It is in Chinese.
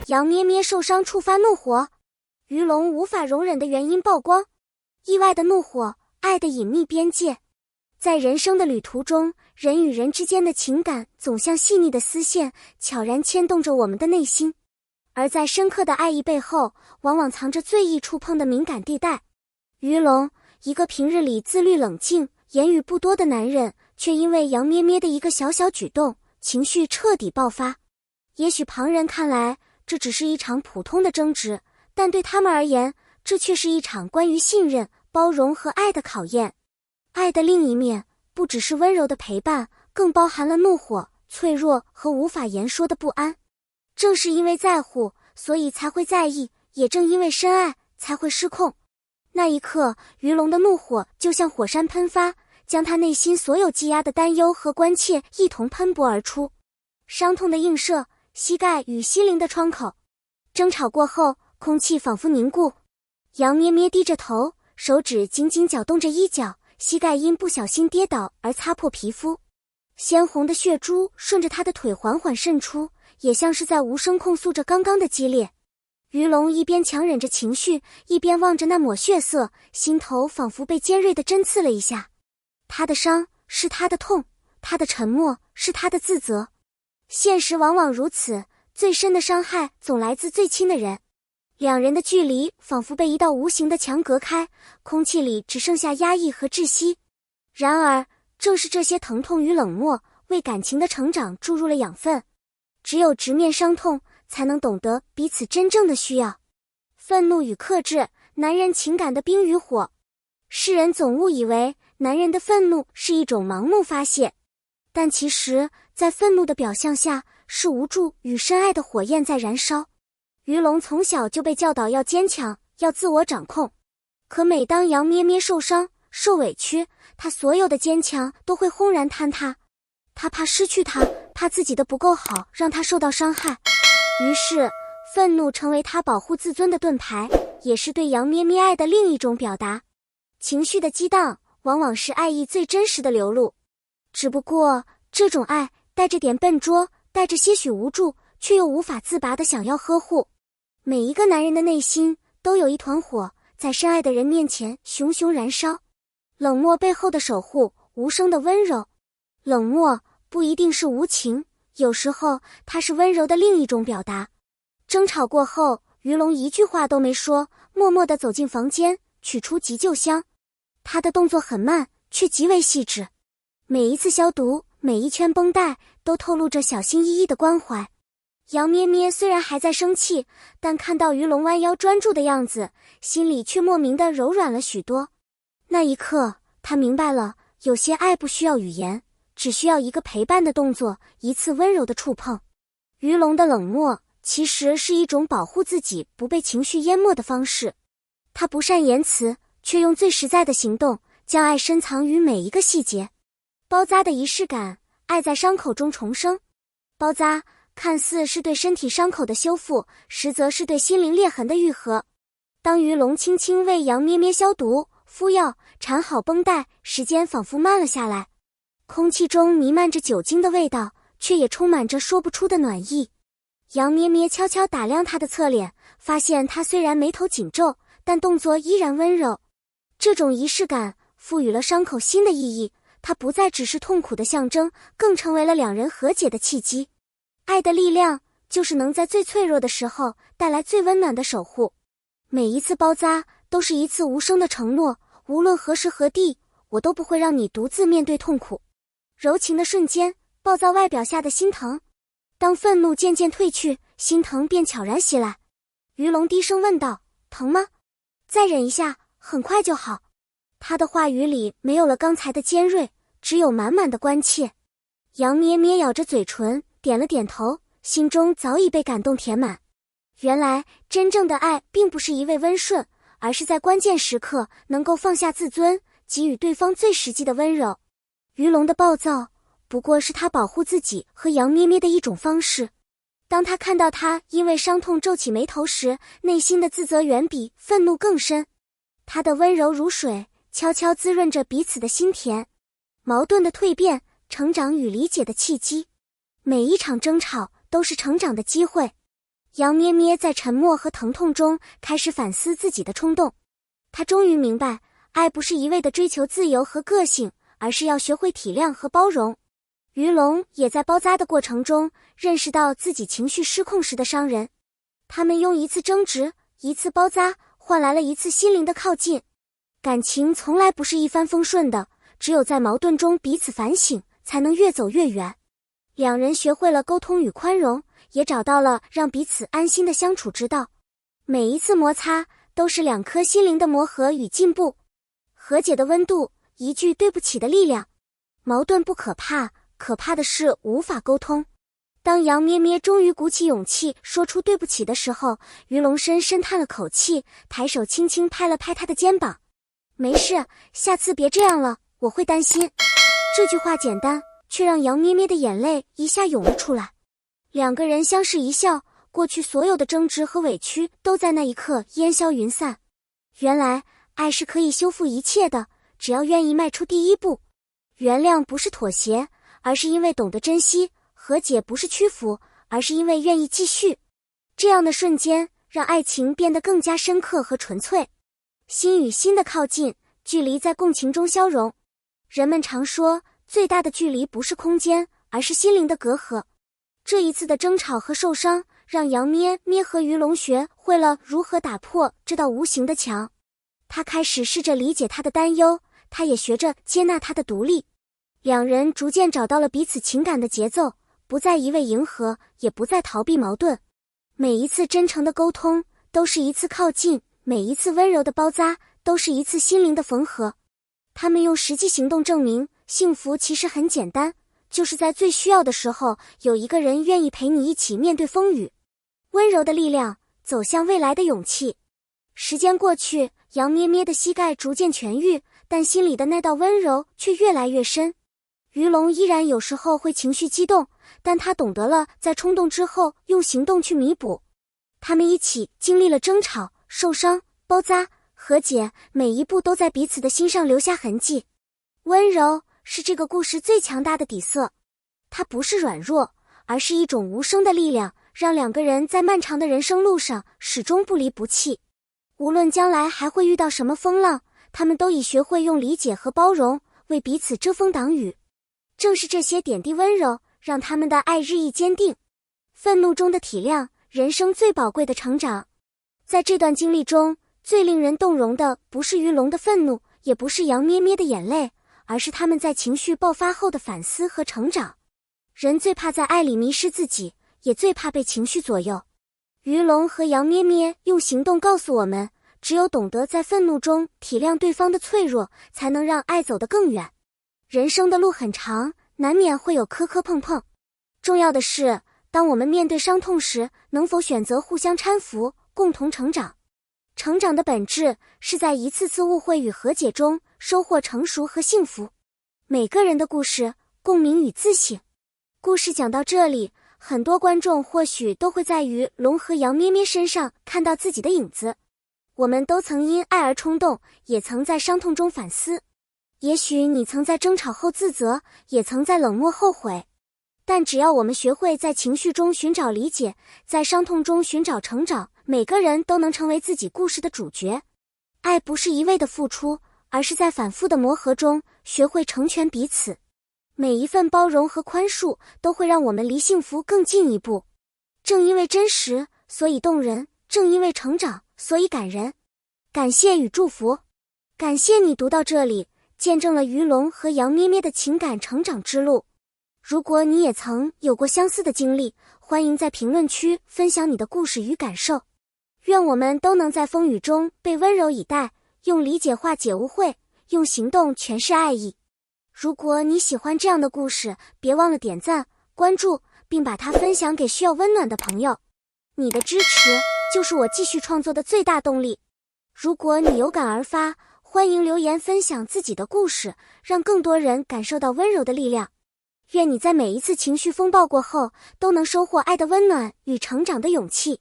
杨咩咩受伤触发怒火，鱼龙无法容忍的原因曝光，意外的怒火，爱的隐秘边界。在人生的旅途中，人与人之间的情感总像细腻的丝线，悄然牵动着我们的内心。而在深刻的爱意背后，往往藏着最易触碰的敏感地带。鱼龙，一个平日里自律冷静、言语不多的男人，却因为杨咩咩的一个小小举动，情绪彻底爆发。也许旁人看来，这只是一场普通的争执，但对他们而言，这却是一场关于信任、包容和爱的考验。爱的另一面，不只是温柔的陪伴，更包含了怒火、脆弱和无法言说的不安。正是因为在乎，所以才会在意，也正因为深爱，才会失控。那一刻，鱼龙的怒火就像火山喷发，将他内心所有积压的担忧和关切一同喷薄而出。伤痛的映射，膝盖与心灵的窗口。争吵过后，空气仿佛凝固。杨咩咩低着头，手指紧紧搅动着衣角，膝盖因不小心跌倒而擦破皮肤。鲜红的血珠顺着他的腿缓缓渗出，也像是在无声控诉着刚刚的激烈。鱼龙一边强忍着情绪，一边望着那抹血色，心头仿佛被尖锐的针刺了一下。他的伤是他的痛，他的沉默是他的自责。现实往往如此，最深的伤害总来自最亲的人。两人的距离仿佛被一道无形的墙隔开，空气里只剩下压抑和窒息。然而，正是这些疼痛与冷漠，为感情的成长注入了养分。只有直面伤痛，才能懂得彼此真正的需要。愤怒与克制，男人情感的冰与火。世人总误以为男人的愤怒是一种盲目发泄，但其实，在愤怒的表象下，是无助与深爱的火焰在燃烧。鱼龙从小就被教导要坚强，要自我掌控。可每当杨咩咩受伤、受委屈，他所有的坚强都会轰然坍塌。他怕失去他，怕自己的不够好让他受到伤害。于是，愤怒成为他保护自尊的盾牌，也是对杨咩咩爱的另一种表达。情绪的激荡，往往是爱意最真实的流露。只不过，这种爱带着点笨拙，带着些许无助，却又无法自拔的想要呵护。每一个男人的内心都有一团火，在深爱的人面前熊熊燃烧。冷漠背后的守护，无声的温柔。冷漠不一定是无情，有时候它是温柔的另一种表达。争吵过后，鱼龙一句话都没说，默默地走进房间，取出急救箱。他的动作很慢，却极为细致。每一次消毒，每一圈绷带，都透露着小心翼翼的关怀。杨咩咩虽然还在生气，但看到鱼龙弯腰专注的样子，心里却莫名地柔软了许多。那一刻，他明白了，有些爱不需要语言，只需要一个陪伴的动作，一次温柔的触碰。鱼龙的冷漠，其实是一种保护自己不被情绪淹没的方式。他不善言辞，却用最实在的行动，将爱深藏于每一个细节。包扎的仪式感，爱在伤口中重生。包扎看似是对身体伤口的修复，实则是对心灵裂痕的愈合。当鱼龙轻轻为杨咩咩消毒、敷药、缠好绷带，时间仿佛慢了下来。空气中弥漫着酒精的味道，却也充满着说不出的暖意。杨咩咩悄悄打量他的侧脸，发现他虽然眉头紧皱，但动作依然温柔。这种仪式感赋予了伤口新的意义，它不再只是痛苦的象征，更成为了两人和解的契机。爱的力量，就是能在最脆弱的时候带来最温暖的守护。每一次包扎，都是一次无声的承诺，无论何时何地，我都不会让你独自面对痛苦。柔情的瞬间，暴躁外表下的心疼。当愤怒渐渐褪去，心疼便悄然袭来。鱼龙低声问道：疼吗？再忍一下，很快就好。他的话语里没有了刚才的尖锐，只有满满的关切。杨咩咩咬着嘴唇，点了点头，心中早已被感动填满。原来，真正的爱并不是一味温顺，而是在关键时刻能够放下自尊，给予对方最实际的温柔。鱼龙的暴躁，不过是他保护自己和杨咩咩的一种方式。当他看到他因为伤痛皱起眉头时，内心的自责远比愤怒更深。他的温柔如水，悄悄滋润着彼此的心田。矛盾的蜕变，成长与理解的契机。每一场争吵都是成长的机会。杨咩咩在沉默和疼痛中开始反思自己的冲动。她终于明白，爱不是一味地追求自由和个性，而是要学会体谅和包容。鱼龙也在包扎的过程中认识到自己情绪失控时的伤人。他们用一次争执，一次包扎，换来了一次心灵的靠近。感情从来不是一帆风顺的，只有在矛盾中彼此反省，才能越走越远。两人学会了沟通与宽容，也找到了让彼此安心的相处之道。每一次摩擦都是两颗心灵的磨合与进步。和解的温度，一句对不起的力量。矛盾不可怕，可怕的是无法沟通。当杨咩咩终于鼓起勇气说出对不起的时候，于龙深深叹了口气，抬手轻轻拍了拍他的肩膀。没事，下次别这样了，我会担心。这句话简单，却让杨咩咩的眼泪一下涌了出来。两个人相视一笑，过去所有的争执和委屈都在那一刻烟消云散。原来，爱是可以修复一切的，只要愿意迈出第一步。原谅不是妥协，而是因为懂得珍惜；和解不是屈服，而是因为愿意继续。这样的瞬间，让爱情变得更加深刻和纯粹。心与心的靠近，距离在共情中消融。人们常说，最大的距离不是空间，而是心灵的隔阂。这一次的争吵和受伤，让杨咩咩和鱼龙学会了如何打破这道无形的墙。他开始试着理解他的担忧，他也学着接纳他的独立。两人逐渐找到了彼此情感的节奏，不再一味迎合，也不再逃避矛盾。每一次真诚的沟通，都是一次靠近；每一次温柔的包扎，都是一次心灵的缝合。他们用实际行动证明，幸福其实很简单，就是在最需要的时候，有一个人愿意陪你一起面对风雨。温柔的力量，走向未来的勇气。时间过去，杨咩咩的膝盖逐渐痊愈，但心里的那道温柔却越来越深。鱼龙依然有时候会情绪激动，但他懂得了在冲动之后用行动去弥补。他们一起经历了争吵、受伤、包扎、和解，每一步都在彼此的心上留下痕迹。温柔是这个故事最强大的底色，它不是软弱，而是一种无声的力量，让两个人在漫长的人生路上始终不离不弃。无论将来还会遇到什么风浪，他们都已学会用理解和包容为彼此遮风挡雨。正是这些点滴温柔，让他们的爱日益坚定。愤怒中的体谅，人生最宝贵的成长。在这段经历中，最令人动容的不是鱼龙的愤怒，也不是杨咩咩的眼泪，而是他们在情绪爆发后的反思和成长。人最怕在爱里迷失自己，也最怕被情绪左右。鱼龙和杨咩咩用行动告诉我们，只有懂得在愤怒中体谅对方的脆弱，才能让爱走得更远。人生的路很长，难免会有磕磕碰碰。重要的是，当我们面对伤痛时，能否选择互相搀扶，共同成长。成长的本质是在一次次误会与和解中收获成熟和幸福。每个人的故事，共鸣与自省。故事讲到这里，很多观众或许都会在鱼龙和杨咩咩身上看到自己的影子。我们都曾因爱而冲动，也曾在伤痛中反思。也许你曾在争吵后自责，也曾在冷漠后悔。但只要我们学会在情绪中寻找理解，在伤痛中寻找成长，每个人都能成为自己故事的主角。爱不是一味的付出，而是在反复的磨合中学会成全彼此。每一份包容和宽恕都会让我们离幸福更近一步。正因为真实，所以动人；正因为成长，所以感人。感谢与祝福，感谢你读到这里，见证了鱼龙和杨咩咩的情感成长之路。如果你也曾有过相似的经历，欢迎在评论区分享你的故事与感受。愿我们都能在风雨中被温柔以待，用理解化解误会，用行动诠释爱意。如果你喜欢这样的故事，别忘了点赞、关注，并把它分享给需要温暖的朋友。你的支持就是我继续创作的最大动力。如果你有感而发，欢迎留言分享自己的故事，让更多人感受到温柔的力量。愿你在每一次情绪风暴过后，都能收获爱的温暖与成长的勇气。